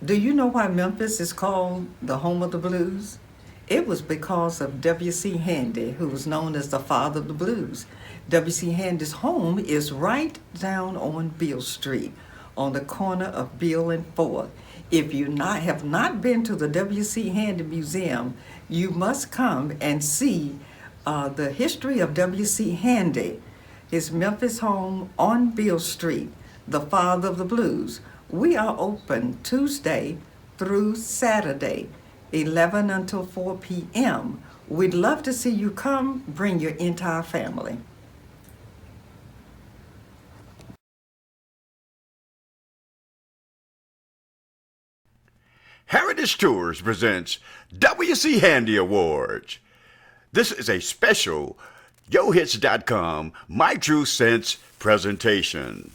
Do you know why Memphis is called the home of the blues? It was because of W.C. Handy, who was known as the father of the blues. W.C. Handy's home is right down on Beale Street, on the corner of Beale and 4th. If you have not been to the W.C. Handy Museum, you must come and see the history of W.C. Handy, his Memphis home on Beale Street, the father of the blues. We are open Tuesday through Saturday, 11 until 4 p.m. We'd love to see you come. Bring your entire family. Heritage Tours presents W.C. Handy Awards. This is a special YoHits.com MyTru-Sense presentation.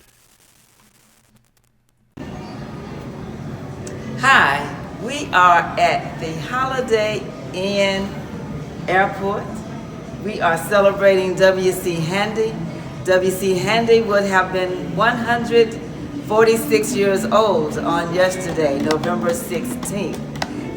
Hi, we are at the Holiday Inn Airport. We are celebrating W.C. Handy. W.C. Handy would have been 146 years old on yesterday, November 16th.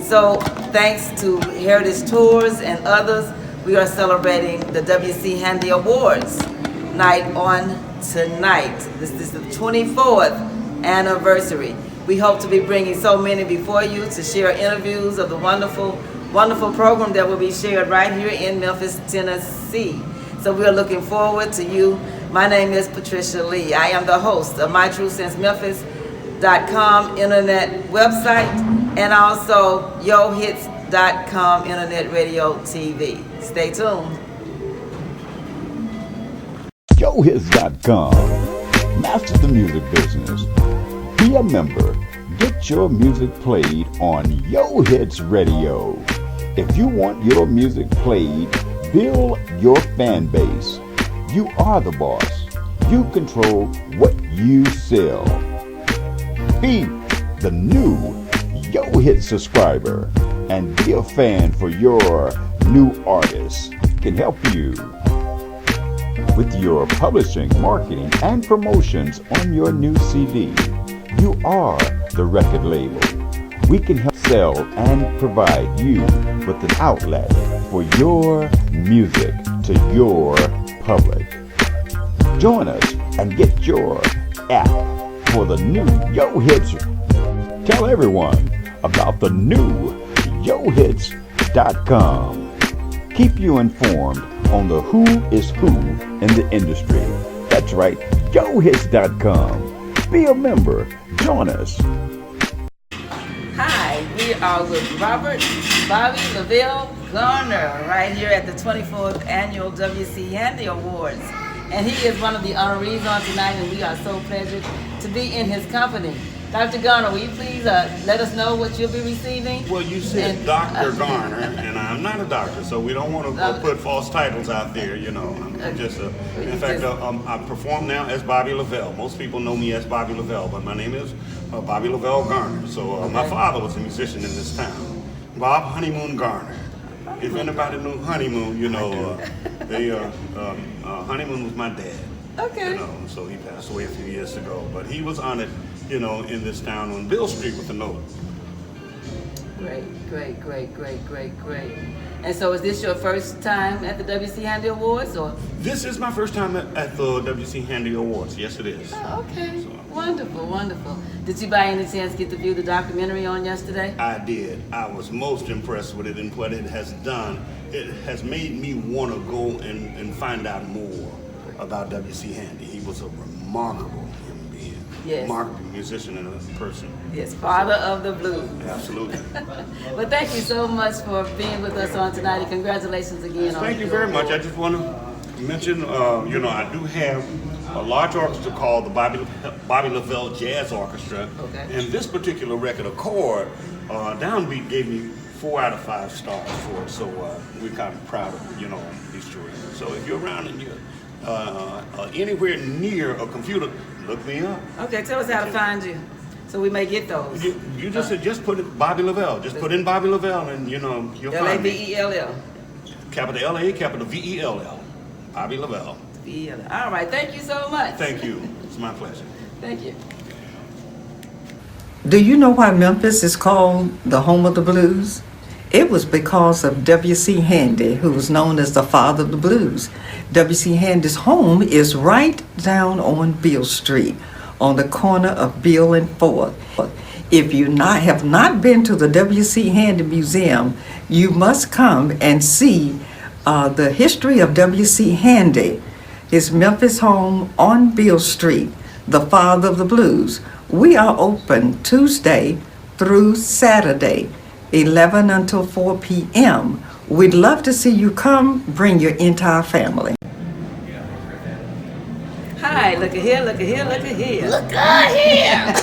So thanks to Heritage Tours and others, we are celebrating the W.C. Handy Awards night on tonight. This is the 24th anniversary. We hope to be bringing so many before you to share interviews of the wonderful, wonderful program that will be shared right here in Memphis, Tennessee. So we are looking forward to you. My name is Patricia Lee. I am the host of MyTru-Sense Memphis.com internet website and also YoHits.com internet radio TV. Stay tuned. YoHits.com. Master the music business. Be a member. Get your music played on Yo Hits Radio. If you want your music played, build your fan base. You are the boss. You control what you sell. Be the new Yo Hit subscriber and be a fan for your new artists. Can help you with your publishing, marketing, and promotions on your new CD. You are the record label. We can help sell and provide you with an outlet for your music to your public. Join us and get your app for the new Yo Hits. Tell everyone about the new YoHits.com. Keep you informed on the who is who in the industry. That's right, YoHits.com. Be a member. Join us. Hi, we are with Robert Bobby Lavelle Garner right here at the 24th Annual W.C. Handy Awards. And he is one of the honorees on tonight, and we are so pleasured to be in his company. Dr. Garner, will you please let us know what you'll be receiving? Well, you said Dr. Garner, and I'm not a doctor, so we don't want to put false titles out there, you know. I'm just in fact, I perform now as Bobby Lavelle. Most people know me as Bobby Lavelle, but my name is Bobby Lavelle Garner. So my father was a musician in this town, Bob Honeymoon Garner. If anybody knew Honeymoon, you know, Honeymoon was my dad. Okay. You know, so he passed away a few years ago, but he was honored, you know, in this town on Beale Street with a note. Great. And so is this your first time at the W.C. Handy Awards, or? This is my first time at the W.C. Handy Awards. Yes, it is. Oh, okay. So, wonderful. Did you by any chance get to view the documentary on yesterday? I did. I was most impressed with it and what it has done. It has made me want to go and find out more about W.C. Handy. He was a remarkable human being. Yes. Remarkable musician and a person. Yes, father of the blues. Absolutely. Well, thank you so much for being with us on tonight, and congratulations again. Thank you very much. I just want to mention, you know, I do have a large orchestra called the Bobby Lavelle Jazz Orchestra. Okay. And this particular record, Accord, Downbeat gave me 4 out of 5 stars for it. So we're kind of proud of, you know, these children. So if you're around and you're anywhere near a computer, look me up. Okay, tell us how to find you, so we may get those. You just said, just put it Bobby Lavelle. Just put in Bobby Lavelle, and you know you'll find me. Lavell. Capital L-A, capital V-E-L-L. Bobby Lavelle. V-E-L-L. All right, thank you so much. Thank you. It's my pleasure. Thank you. Do you know why Memphis is called the home of the blues? It was because of W.C. Handy, who was known as the father of the blues. W.C. Handy's home is right down on Beale Street, on the corner of Beale and 4th. If you have not been to the W.C. Handy Museum, you must come and see the history of W.C. Handy, his Memphis home on Beale Street, the father of the blues. We are open Tuesday through Saturday, 11 until 4 p.m. We'd love to see you come. Bring your entire family. Hi, look at here, look at here, look at here. Look at here!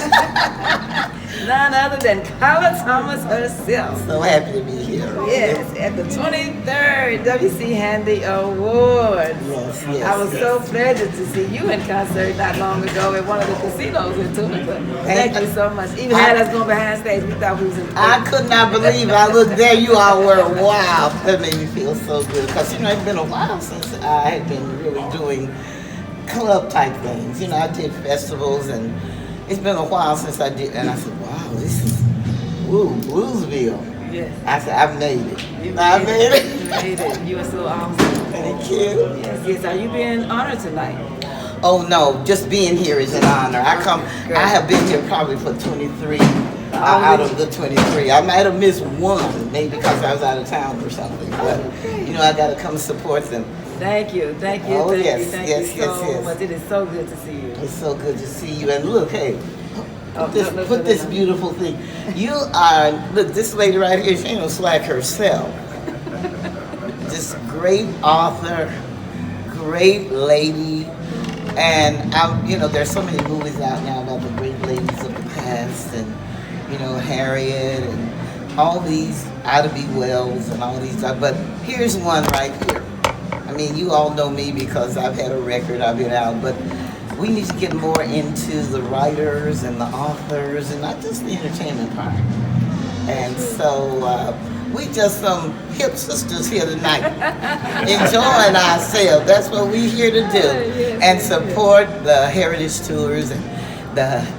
None other than Carla Thomas herself. So happy to be here. Yes, at the 23rd W.C. Handy Awards. Yes, I was yes. so pleased to see you in concert not long ago at one of the casinos in Tunica. Thank you so much. Even had us going behind stage, we thought we was in the I could not believe it. I looked there, you all were. Wow. That made me feel so good. Because, it's been a while since I had been really doing club type things. I did festivals, and it's been a while since I did. And I said, wow, this is, Bluesville. Yes. I said, I've made it. You I made it. You made it. You are so awesome. Thank you. Yes. Are you being honored tonight? Oh no, just being here is an honor. Great. I have been here probably for 23 out of the 23. I might have missed one, maybe because I was out of town or something. But I got to come support them. Thank you. Oh, thank yes, you yes, so yes, yes. much. It is so good to see you. It's so good to see you. And look, hey, Oh, put this beautiful thing. You are, look, this lady right here, she ain't no slack herself. This great author, great lady. And there's so many movies out now about the great ladies of the past, and Harriet and all these Ida B. Wells and all these. But here's one right here. I mean, you all know me because I've had a record, I've been out, but we need to get more into the writers and the authors and not just the entertainment part. And so we just some hip sisters here tonight, enjoying ourselves. That's what we're here to do, and support the heritage tours and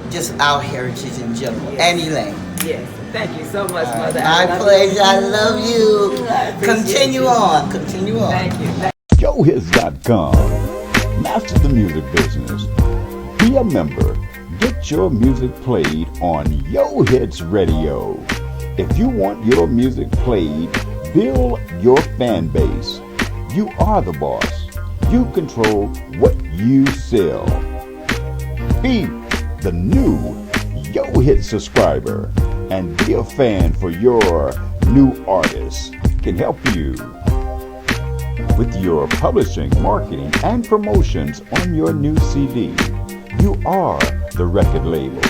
just our heritage in general. Annie Lane. Yes. Thank you so much, Mother. My pleasure. I love you. I appreciate Continue you. on. Continue on. Thank you. YoHits.com. Master the music business. Be a member. Get your music played on Yo Hits Radio. If you want your music played, build your fan base. You are the boss. You control what you sell. Be the new Yo Hit subscriber and be a fan for your new artists. Can help you with your publishing, marketing, and promotions on your new CD. You are the record label.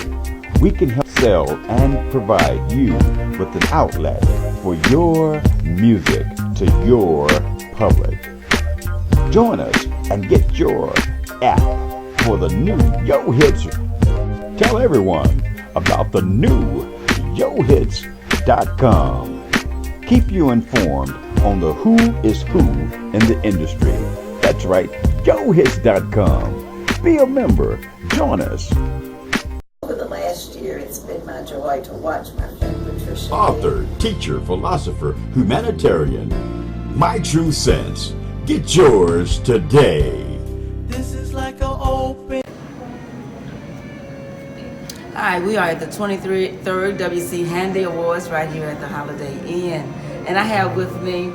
We can help sell and provide you with an outlet for your music to your public. Join us and get your app for the new Yo Hits. Tell everyone about the new YoHits.com. Keep you informed on the who is who in the industry. That's right, YoHits.com. Be a member. Join us. Over the last year, it's been my joy to watch my friend Patricia. Author, teacher, philosopher, humanitarian, MyTru-Sense. Get yours today. This is like an open. Hi, we are at the 23rd W.C. Handy Awards right here at the Holiday Inn. And I have with me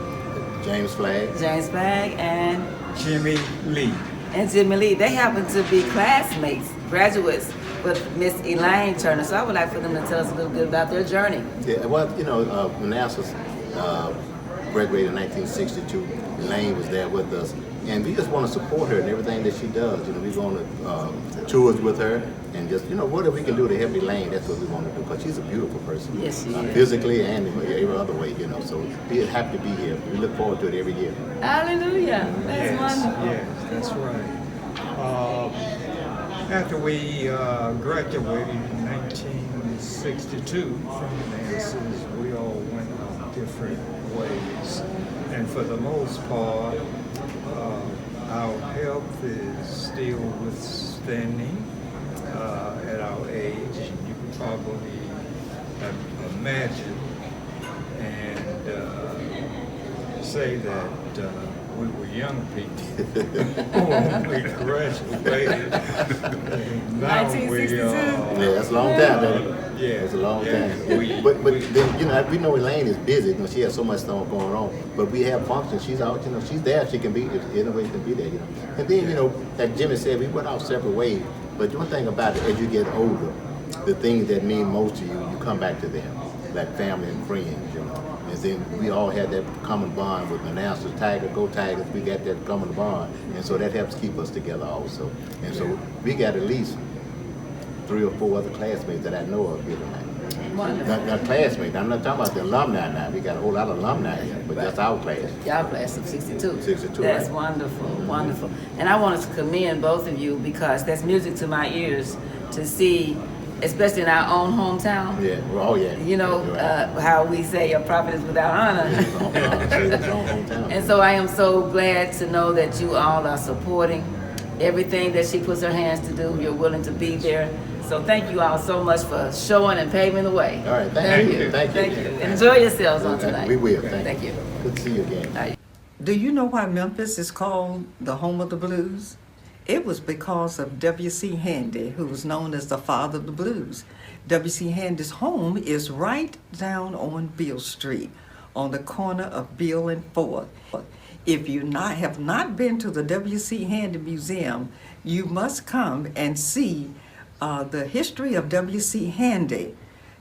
James Flagg. James Flagg and Jimmy Lee. Jimmy Lee. They happen to be classmates, graduates with Miss Elaine Turner. So I would like for them to tell us a little bit about their journey. Yeah, well, Manassas graduated in 1962. Elaine was there with us. And we just want to support her in everything that she does. We're going to tours with her and just, whatever we can do to help Elaine, that's what we want to do because she's a beautiful person. Yes, she is. Physically and in every other way, So we're happy to be here. We look forward to it every year. Hallelujah. That's wonderful. Yes, that's right. After we graduated in 1962 from Manassas, we all went our different ways. And for the most part, our health is still withstanding at our age. You could probably imagine and say that we were young people when we graduated. Now we 1962. Yeah, that's a long time, baby. Yeah, It's a long yeah, time. we- But then, you know, we know Elaine is busy. You know, she has so much stuff going on. But we have functions. She's out. You know, she's there. She can be. Anyway, can be there. You know. And then, you know, like Jimmy said, we went out separate ways. But one thing about it, as you get older, the things that mean most to you, you come back to them, like family and friends. You know. And then we all had that common bond with Manassas, Tiger, Go Tigers. We got that common bond, and so that helps keep us together also. And so we got at least 3 or 4 other classmates that I know of here tonight. Wonderful. Not classmates. I'm not talking about the alumni now. We got a whole lot of alumni here, but that's our class. Y'all class of 62. 62, That's right. wonderful, wonderful. And I wanted to commend both of you because that's music to my ears to see, especially in our own hometown. Yeah. Well, oh yeah. You know, how we say a prophet is without honor. Hometown. And so I am so glad to know that you all are supporting everything that she puts her hands to do. You're willing to be there. So thank you all so much for showing and paving the way. All right. Thank you. Thank you. Thank you. Enjoy yourselves on tonight. We will. Thank you. Good to see you again. All right. Do you know why Memphis is called the home of the blues? It was because of W.C. Handy, who was known as the father of the blues. W.C. Handy's home is right down on Beale Street, on the corner of Beale and 4th. If you have not been to the W.C. Handy Museum, you must come and see the history of W.C. Handy,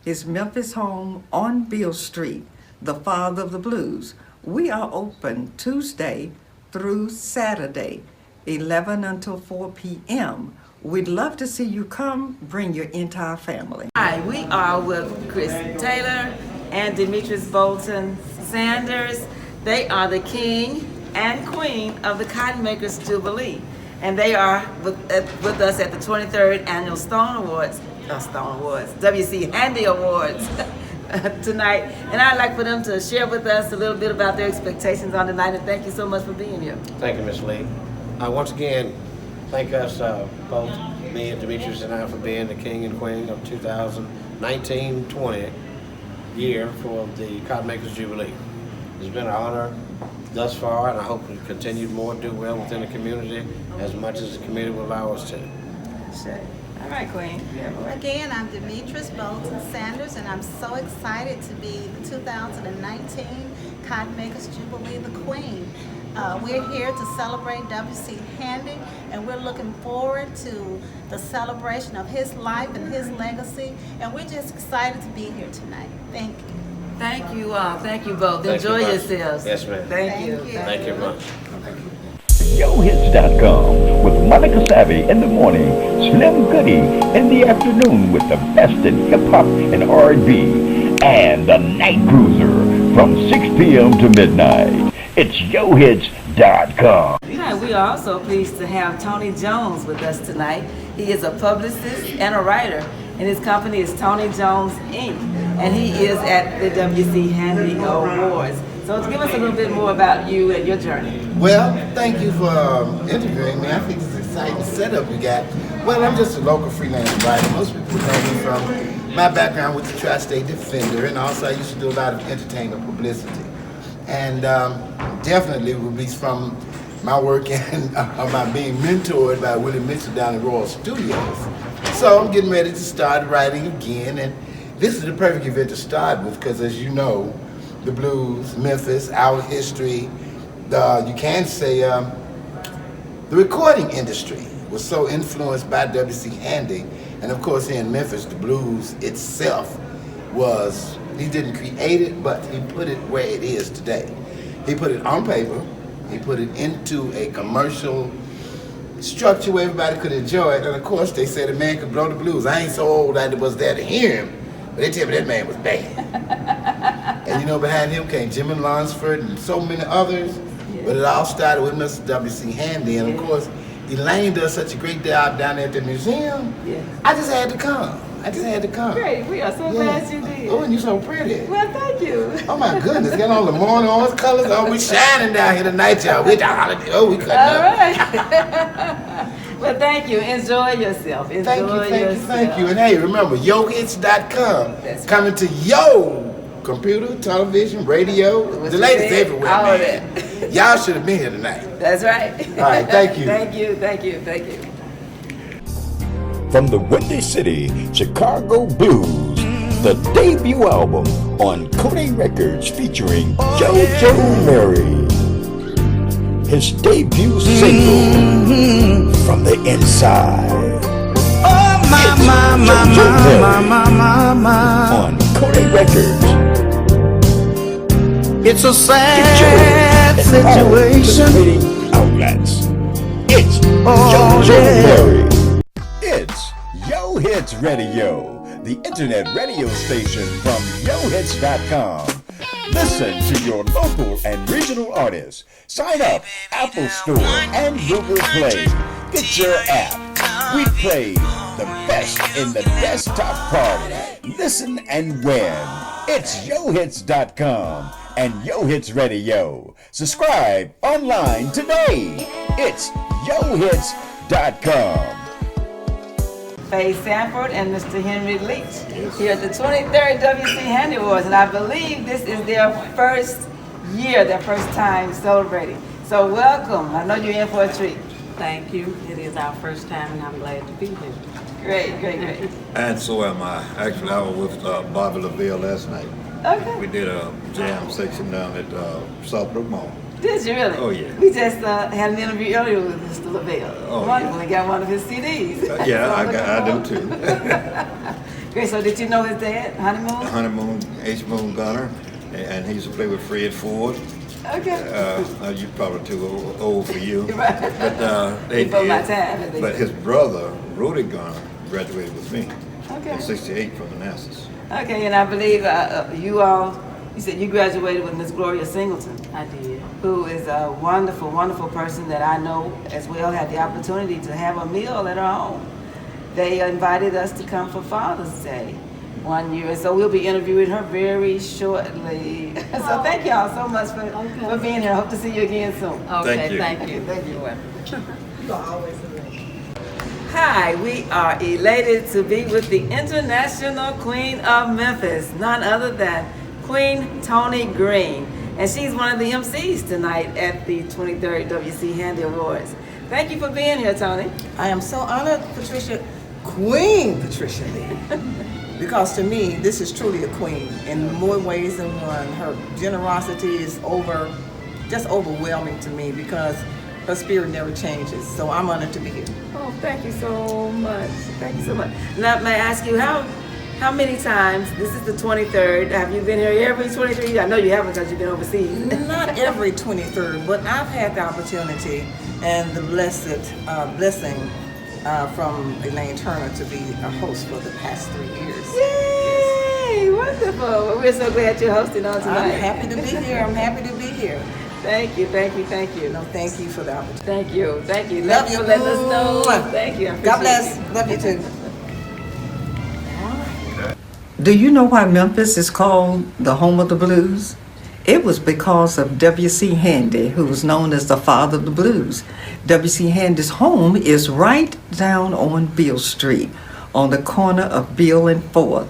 his Memphis home on Beale Street, the father of the blues. We are open Tuesday through Saturday, 11 until 4 p.m. We'd love to see you come. Bring your entire family. Hi, we are with Chris Taylor and Demetrius Bolton Sanders. They are the king and queen of the Cotton Makers Jubilee. And they are with us at the 23rd Annual W.C. Handy Awards tonight. And I'd like for them to share with us a little bit about their expectations on tonight. And thank you so much for being here. Thank you, Ms. Lee. Once again, thank us both, me and Demetrius and I, for being the king and queen of 2019-20 year for the Cotton Makers Jubilee. It's been an honor thus far, and I hope we continue more to do well within the community as much as the community will allow us to. Sure. All right, Queen. Again, I'm Demetrius Bolton Sanders, and I'm so excited to be the 2019 Cotton Makers Jubilee, the Queen. We're here to celebrate W.C. Handy, and we're looking forward to the celebration of his life and his legacy, and we're just excited to be here tonight. Thank you. Thank you all. Thank you both. Thank Enjoy you much. yourselves. Yes, ma'am. Thank you. Thank you much. YoHits.com with Monica Savvy in the morning, Slim Goody in the afternoon with the best in hip-hop and R&B, and the Night Cruiser from 6 p.m. to midnight. It's YoHits.com. Tonight, we are also pleased to have Tony Jones with us tonight. He is a publicist and a writer, and his company is Tony Jones, Inc., and he is at the W.C. Handy Awards. So give us a little bit more about you and your journey. Well, thank you for interviewing me. I think it's an exciting setup we got. Well, I'm just a local freelance writer. Most people know me from my background with the Tri-State Defender, and also I used to do a lot of entertainment publicity. And definitely will be from my work and my being mentored by Willie Mitchell down at Royal Studios. So I'm getting ready to start writing again, and this is the perfect event to start with because, as you know, the blues, Memphis, our history, you can say the recording industry was so influenced by W.C. Handy, and of course here in Memphis, the blues itself was, he didn't create it, but he put it where it is today. He put it on paper, he put it into a commercial structure where everybody could enjoy it, and of course they said a man could blow the blues. I ain't so old that it was there to hear him, but they tell me that man was bad. And you know, behind him came Jimmy Lunsford and so many others, but it all started with Mr. W.C. Handy, and of course Elaine does such a great job down there at the museum. I just had to come. Great, we are so glad you did. Oh, and you're so pretty. Well, thank you. Oh my goodness, got all the morning orange colors. Oh, we shining down here tonight, y'all. We the holiday. Oh, we cutting up. All right. Well, thank you. Enjoy yourself. Enjoy Thank you. And hey, remember, yohits.com. Coming to yo computer, television, radio. The latest everywhere, all man. Y'all should have been here tonight. That's right. All right, thank you. Thank you. From the Windy City Chicago Blues, the debut album on Kodak Records featuring JoJo Mary. His debut single, From the Inside. On Kodak Records. It's a sad situation. Outlets. It's JoJo Mary. It's Yo Hits Radio, the internet radio station from yohits.com. Listen to your local and regional artists. Sign up Apple Store and Google Play. Get your app. We play the best in the desktop party. Listen and win. It's yohits.com and Yo Hits Radio. Subscribe online today. It's yohits.com. Faye Sanford and Mr. Henry Leach here at the 23rd WC Handy Awards, and I believe this is their first year, their first time celebrating. So welcome. I know you're in for a treat. Thank you. It is our first time, and I'm glad to be here. Great. And so am I. Actually, I was with Bobby LaVille last night. Okay. We did a jam section down at Southbrook Mall. Did you really? Oh, yeah. We just had an interview earlier with Mr. LaVille. Oh, Wonderful. We got one of his CDs. Yeah, I do too. Great. So did you know his dad, Honeymoon? Honeymoon, H. Moon Gunner, and he used to play with Fred Ford. Okay. You're probably too old for you. Right. But before my time. But his brother, Rudy Gunner, graduated with me Okay. in '68 from Manassas. Okay, and I believe you said you graduated with Miss Gloria Singleton. I did. Who is a wonderful, wonderful person that I know as well had the opportunity to have a meal at her home. They invited us to come for Father's Day one year, and so we'll be interviewing her very shortly. So thank y'all so much for being here. I hope to see you again soon. Okay, thank you. You're always Hi, we are elated to be with the International Queen of Memphis, none other than Queen Toni Green. And she's one of the MCs tonight at the 23rd WC Handy Awards. Thank you for being here, Toni. I am so honored, Patricia, Queen Patricia Lee. Because to me, this is truly a queen in more ways than one. Her generosity is just overwhelming to me because her spirit never changes. So I'm honored to be here. Oh, thank you so much. Thank you so much. Now, may I ask you, how many times, this is the 23rd, have you been here every 23 years? I know you haven't because you've been overseas. Not every 23rd, but I've had the opportunity and the blessing from Elaine Turner to be a host for the past 3 years. Yay! Wonderful. Well, we're so glad you're hosting on tonight. I'm happy to be here. Thank you. No, thank you for the opportunity. Thank you. Love you. For letting us know. Thank you. God bless. Love you too. Do you know why Memphis is called the home of the blues? It was because of W.C. Handy, who was known as the father of the blues. W.C. Handy's home is right down on Beale Street, on the corner of Beale and 4th.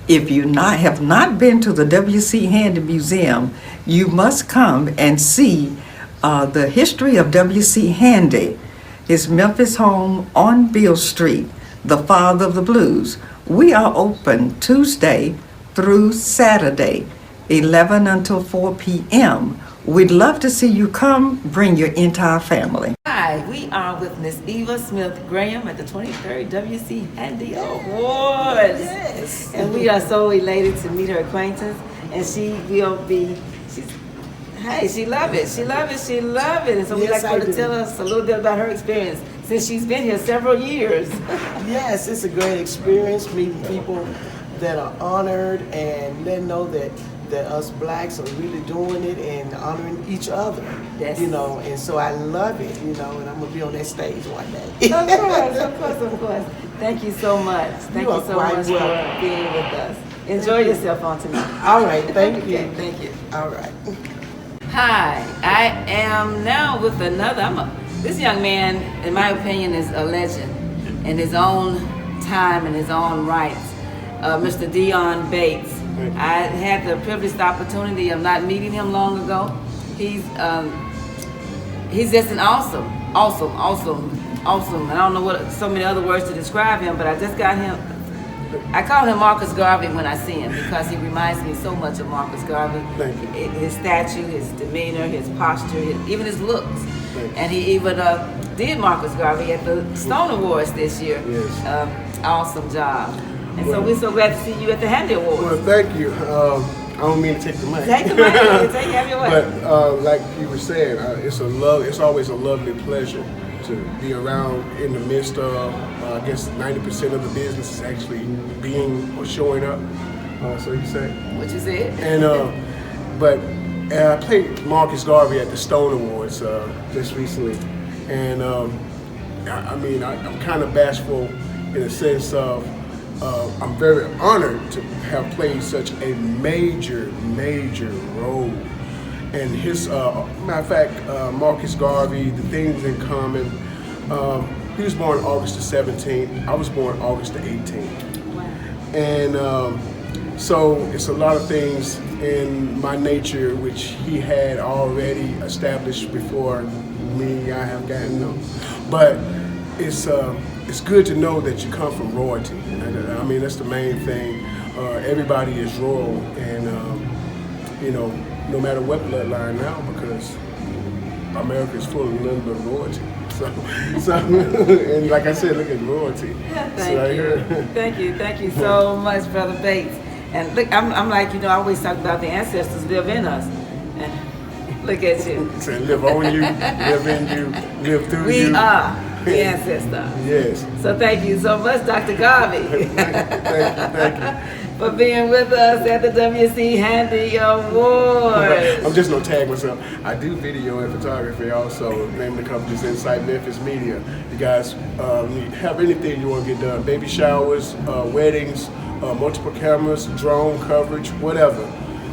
If you have not been to the W.C. Handy Museum, you must come and see the history of W.C. Handy, his Memphis home on Beale Street, the father of the blues. We are open Tuesday through Saturday, 11 until 4 p.m. We'd love to see you come. Bring your entire family. Hi, we are with Miss Eva Smith Graham at the 23rd WC Handy Awards. Yes. And we are so elated to meet her acquaintance. And she love it. She love it. And so we'd like her to tell us a little bit about her experience since she's been here several years. Yes, it's a great experience meeting people that are honored and letting know that us blacks are really doing it and honoring each other. Yes. And so I love it, and I'm gonna be on that stage one day. Of course. Thank you so much. Thank you so much for being with us. Enjoy yourself on tonight. All right, thank you. Thank you. All right. Hi, I am now with another. This young man, in my opinion, is a legend in his own time and his own rights. Mr. Dion Bates. I had the privileged opportunity of not meeting him long ago. He's just an awesome. I don't know what so many other words to describe him, but I just got him. I call him Marcus Garvey when I see him because he reminds me so much of Marcus Garvey. His stature, his demeanor, his posture, even his looks. And he even did Marcus Garvey at the Stone Awards this year. Yes. Awesome job. And so we're so glad to see you at the Handy Awards. Well, thank you. I don't mean to take the mic. Take the mic. Have your way. But like you were saying, it's always a lovely pleasure to be around in the midst of, I guess 90% of the business is actually being or showing up. So you say? What you said. And but I played Marcus Garvey at the Stone Awards just recently, and I'm kind of bashful in a sense of I'm very honored to have played such a major role. And his, matter of fact, Marcus Garvey, the things in common, he was born August the 17th, I was born August the 18th. Wow. And so it's a lot of things in my nature which he had already established before me, I have gotten them. But it's good to know that you come from royalty. I mean, that's the main thing. Everybody is royal, and no matter what bloodline now, because America is full of nothing but royalty. So, and like I said, look at royalty. Yeah, thank you so much, Brother Bates. And look, I'm like, I always talk about the ancestors live in us. And look at you. Say, live on you, live in you, live through you. We are the ancestors. Yes. So thank you so much, Dr. Garvey. Thank you. For being with us at the WC Handy Awards. I'm just gonna tag myself. I do video and photography also. Name of the company is Insight Memphis Media. You guys have anything you want to get done, baby showers, weddings, multiple cameras, drone coverage, whatever.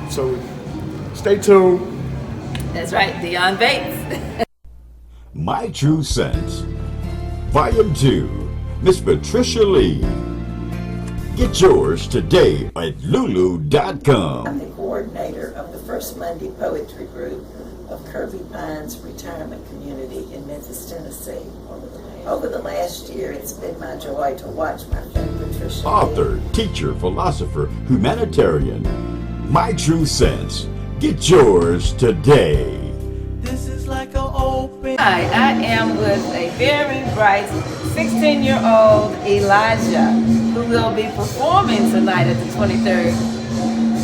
So stay tuned. That's right, Dion Bates. MyTru-Sense, Volume 2, Miss Patricia Lee. Get yours today at lulu.com. I'm the coordinator of the First Monday Poetry Group of Kirby Pines Retirement Community in Memphis, Tennessee. Over the last year, it's been my joy to watch my friend Patricia. Author, teacher, philosopher, humanitarian, MyTru-Sense. Get yours today. This is like an open. Hi, I am with a very bright 16-year-old Elijah, who will be performing tonight at the 23rd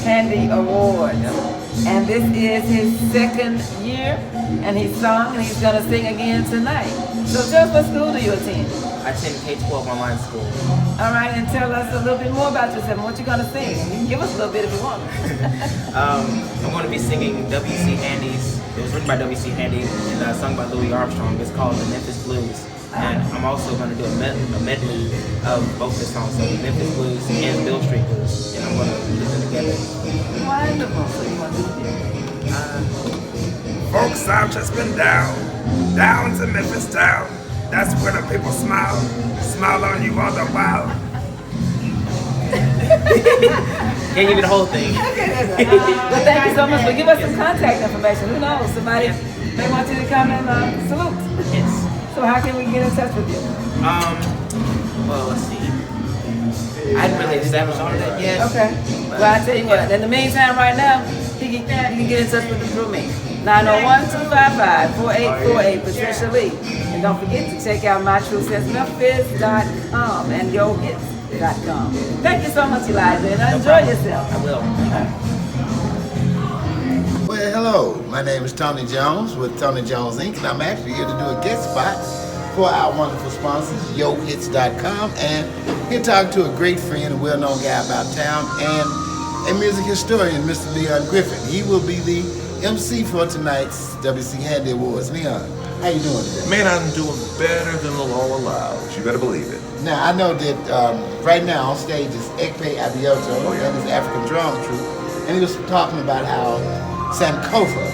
Handy Awards. And this is his second year, and he sung, and he's gonna sing again tonight. So just what school do you attend? I attend K-12 online school. All right, and tell us a little bit more about yourself and what you're gonna sing. You can give us a little bit if you want. I'm going to be singing W.C. Handy's. It was written by W.C. Handy and sung by Louis Armstrong. It's called The Memphis Blues. And I'm also going to do a medley of both the songs, so Memphis Blues and Bill Street Blues, and I'm going to put them together. Wonderful. So you want to do it? Folks, I've just been down to Memphis town. That's where the people smile on you all the while. Can't give you the whole thing. Well, thank you so much. But give us some contact information. Who knows? Somebody may want you to come and salute. Yes. So how can we get in touch with you? Well, let's see. I hadn't really established all of that yet. Okay. Well, I tell you what. In the meantime, right now, you can get in touch with him through me. 901-255-4848, Patricia Lee. And don't forget to check out MyTru-Sense.com and YourHits.com. Thank you so much, Elijah, and enjoy yourself. I will. Well, hello. My name is Tony Jones with Tony Jones Inc., and I'm actually here to do a guest spot for our wonderful sponsors, YourHits.com, and here talking to a great friend, a well-known guy about town, and a music historian, Mr. Leon Griffin. He will be the MC for tonight's WC Handy Awards. Leon, how you doing today? Man, I'm doing better than the law allows. You better believe it. Now, I know that right now on stage is Ekpe Abioto and his African drum troupe, and he was talking about how Sankofa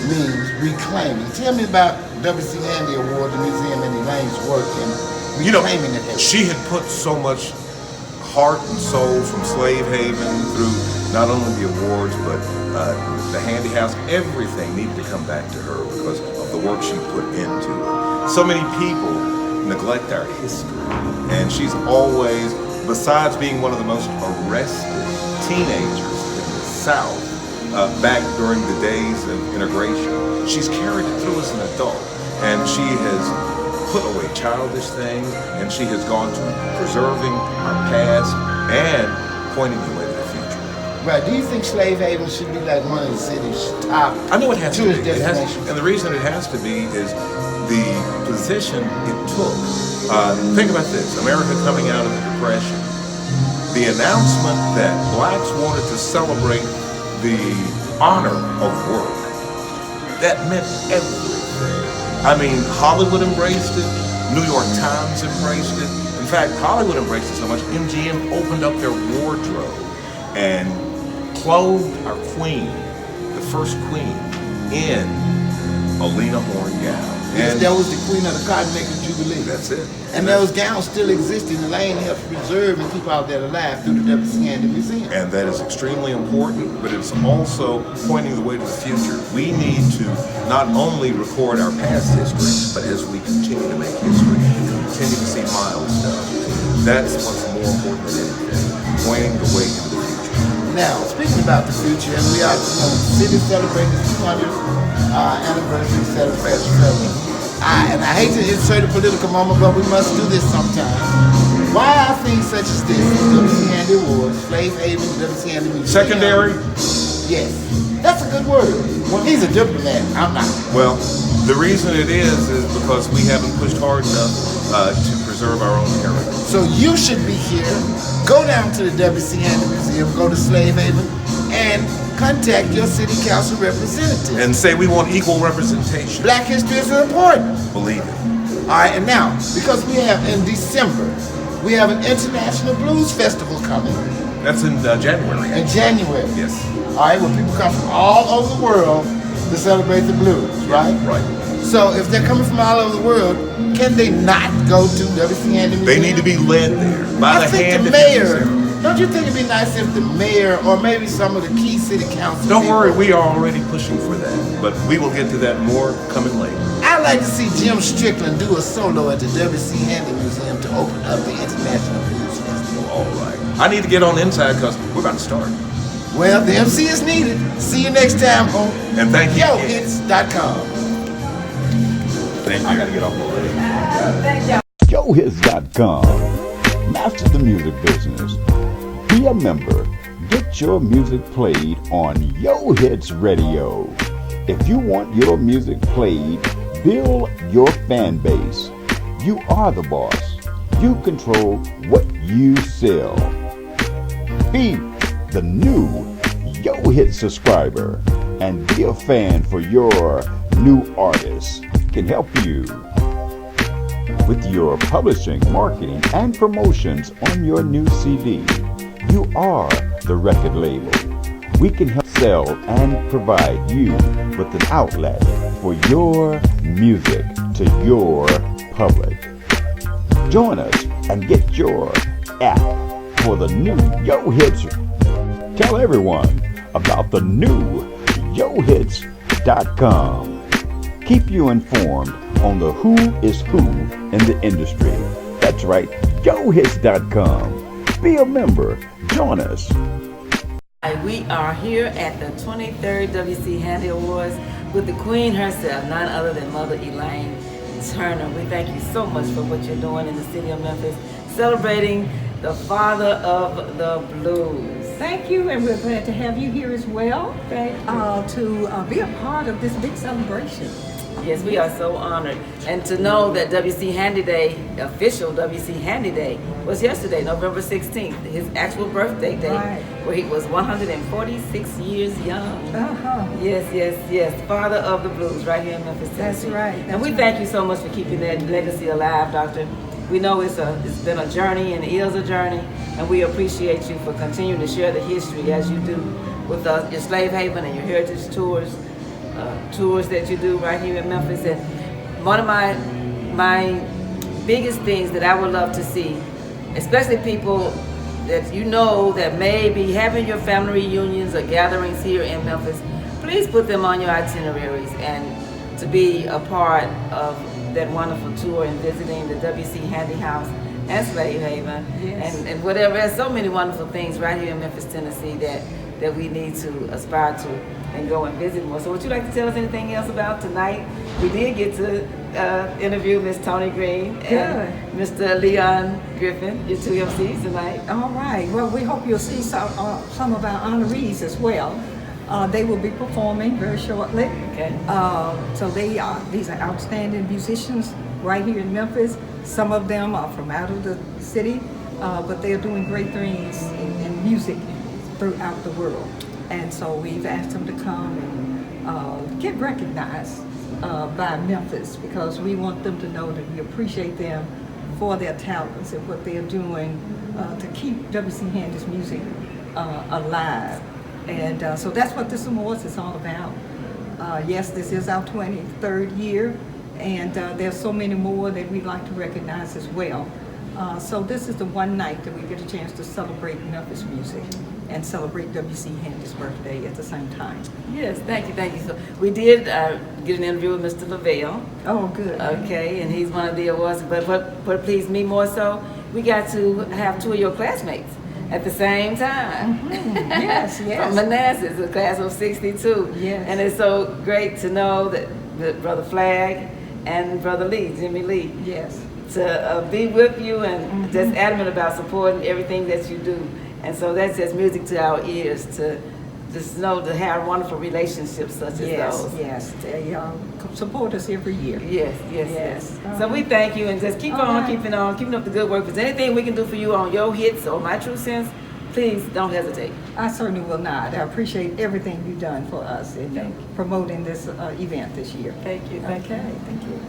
means reclaiming. Tell me about W.C. Handy Award, the museum and Elaine's work in reclaiming the heritage? She had put so much heart and soul from Slave Haven through not only the awards, but the Handy House. Everything needed to come back to her because of the work she put into it. So many people neglect our history, and she's always, besides being one of the most arrested teenagers in the South back during the days of integration, she's carried it through as an adult, and she has put away childish things, and she has gone to preserving our past and pointing the way to the future. Right. Do you think Slave Haven should be like one of the city's top I know it has to be. tourist destinations? And the reason it has to be is the position it took. Think about this, America coming out of the Depression. The announcement that blacks wanted to celebrate the honor of work, that meant everything. I mean, Hollywood embraced it, New York Times embraced it. In fact, Hollywood embraced it so much, MGM opened up their wardrobe and clothed our queen, the first queen, in a Lena Horne gown. Yes, that was the Queen of the Cotton Maker Jubilee. That's it. And those gowns still exist, and Elaine helps preserve and keep out that alive through the W.C. Handy Museum. And that is extremely important, but it's also pointing the way to the future. We need to not only record our past history, but as we continue to make history, continue to see milestones. That's what's more important than anything, pointing the way to the future. Now, speaking about the future, and we are, the city celebrating its 200th anniversary celebration. And I hate to insert a political moment, but we must do this sometime. Why are things such as this, W.C. Handy Awards, Slave Haven, W.C. Handy Museum? Secondary? Yes. That's a good word. Well, he's a diplomat. I'm not. Well, the reason it is because we haven't pushed hard enough to preserve our own heritage. So you should be here. Go down to the W.C. Handy Museum, go to Slave Haven, and contact your city council representative. And say we want equal representation. Black history is important. Believe it. All right, and now, because we have in December, we have an International Blues Festival coming. That's in January. In January. Yes. All right, where people come from all over the world to celebrate the blues, right? Right. So if they're coming from all over the world, can they not go to W.C. Handy Museum? They need to be led there by the hand the of mayor. Don't you think it'd be nice if the mayor or maybe some of the key city council Don't people, worry, we are already pushing for that, but we will get to that more coming later. I'd like to see Jim Strickland do a solo at the W.C. Handy Museum to open up the International Blues Festival. All right. I need to get on inside because we're about to start. Well, the MC is needed. See you next time on And thank you. YoHits.com. I got to get off already. YoHits.com. Master the music business. Be a member. Get your music played on Yo Hits Radio. If you want your music played, build your fan base. You are the boss. You control what you sell. Be the new Yo Hits subscriber and be a fan for your new artists. Can help you with your publishing, marketing, and promotions on your new CD. You are the record label. We can help sell and provide you with an outlet for your music to your public. Join us and get your app for the new Yo Hits. Tell everyone about the new YoHits.com. Keep you informed on the who is who in the industry. That's right, YoHits.com. Be a member. Join us. We are here at the 23rd W.C. Handy Awards with the Queen herself, none other than Mother Elaine Turner. We thank you so much for what you're doing in the city of Memphis, celebrating the father of the blues. Thank you, and we're glad to have you here as well, to be a part of this big celebration. Yes, we are so honored. And to know that W.C. Handy Day, official W.C. Handy Day, was yesterday, November 16th, his actual birthday day, Right. where he was 146 years young. Uh-huh. Yes. Father of the blues, right here in Memphis, Tennessee. That's right. And we thank you so much for keeping that legacy alive, Doctor. We know it's been a journey and it is a journey, and we appreciate you for continuing to share the history as you do with us, your Slave Haven and your heritage tours that you do right here in Memphis. And one of my biggest things that I would love to see, especially people that you know that may be having your family reunions or gatherings here in Memphis, please put them on your itineraries and to be a part of that wonderful tour and visiting the W.C. Handy House and Slave Haven, Yes. and whatever. There's so many wonderful things right here in Memphis, Tennessee that we need to aspire to and go and visit more. So would you like to tell us anything else about tonight? We did get to interview Miss Tony Green and Mr. Leon Griffin, your two MCs tonight. All right. Well, we hope you'll see some of our honorees as well. They will be performing very shortly. Okay. So these are outstanding musicians right here in Memphis. Some of them are from out of the city, but they're doing great things in music throughout the world. And so we've asked them to come and get recognized by Memphis, because we want them to know that we appreciate them for their talents and what they're doing to keep W.C. Handy's music alive. And so that's what this awards is all about. Yes, this is our 23rd year, and there's so many more that we'd like to recognize as well. So this is the one night that we get a chance to celebrate Memphis music and celebrate W.C. Handy's birthday at the same time. Yes, thank you, thank you. So we did get an interview with Mr. Lavelle. Oh, good. Okay, and he's one of the awards. But what pleased me more so, we got to have two of your classmates at the same time. Mm-hmm. Yes, yes. From Manassas, the class of '62. Yes. And it's so great to know that Brother Flagg and Brother Lee, Jimmy Lee, yes, to be with you and just adamant about supporting everything that you do. And so that's just music to our ears to just know to have wonderful relationships such as those. Yes, they support us every year. Yes, yes, yes. So we thank you and just keep on keeping up the good work. If there's anything we can do for you on your hits or MyTru-Sense, please don't hesitate. I certainly will not. I appreciate everything you've done for us in promoting this event this year. Thank you. Okay, thank you.